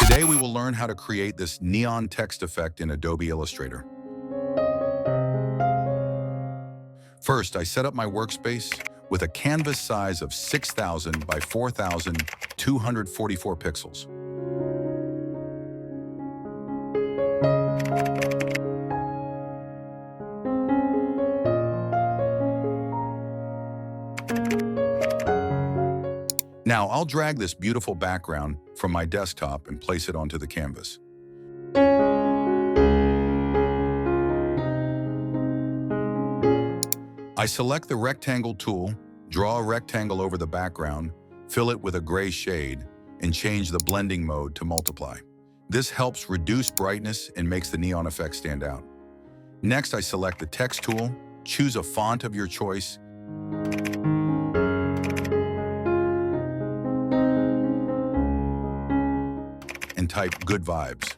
Today we will learn how to create this neon text effect in Adobe Illustrator. First, I set up my workspace with a canvas size of 6,000 by 4,244 pixels. Now, I'll drag this beautiful background from my desktop and place it onto the canvas. I select the rectangle tool, draw a rectangle over the background, fill it with a gray shade, and change the blending mode to multiply. This helps reduce brightness and makes the neon effect stand out. Next, I select the text tool, choose a font of your choice, and type "Good Vibes."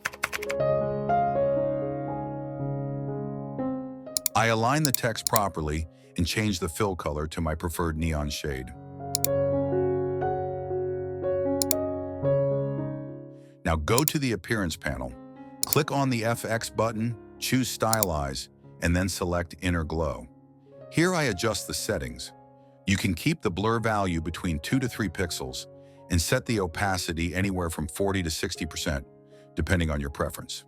I align the text properly and change the fill color to my preferred neon shade. Now go to the Appearance panel, click on the FX button, choose Stylize, and then select Inner Glow. Here I adjust the settings. You can keep the blur value between 2 to 3 pixels and set the opacity anywhere from 40 to 60%, depending on your preference.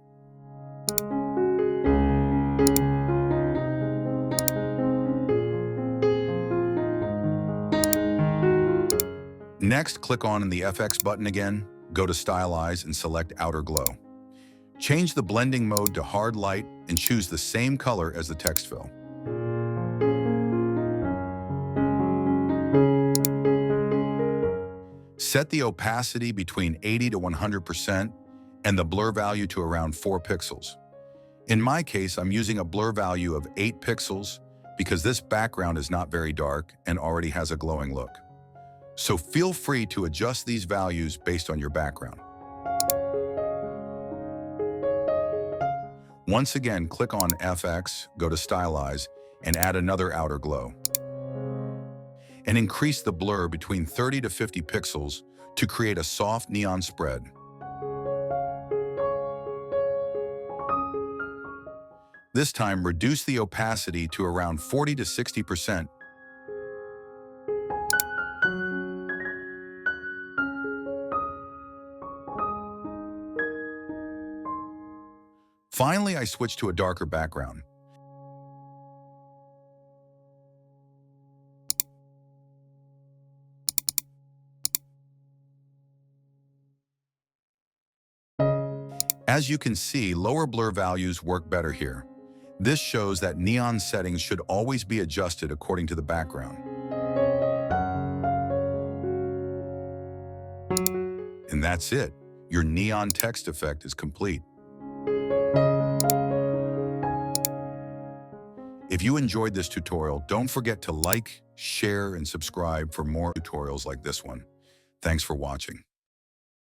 Next, click on the FX button again, go to Stylize and select Outer Glow. Change the blending mode to Hard Light and choose the same color as the text fill. Set the opacity between 80 to 100% and the blur value to around 4 pixels. In my case, I'm using a blur value of 8 pixels because this background is not very dark and already has a glowing look. So feel free to adjust these values based on your background. Once again, click on FX, go to Stylize, and add another Outer Glow. And increase the blur between 30 to 50 pixels to create a soft neon spread. This time, reduce the opacity to around 40 to 60%. Finally, I switch to a darker background. As you can see, lower blur values work better here. This shows that neon settings should always be adjusted according to the background. And that's it. Your neon text effect is complete. If you enjoyed this tutorial, don't forget to like, share, and subscribe for more tutorials like this one. Thanks for watching.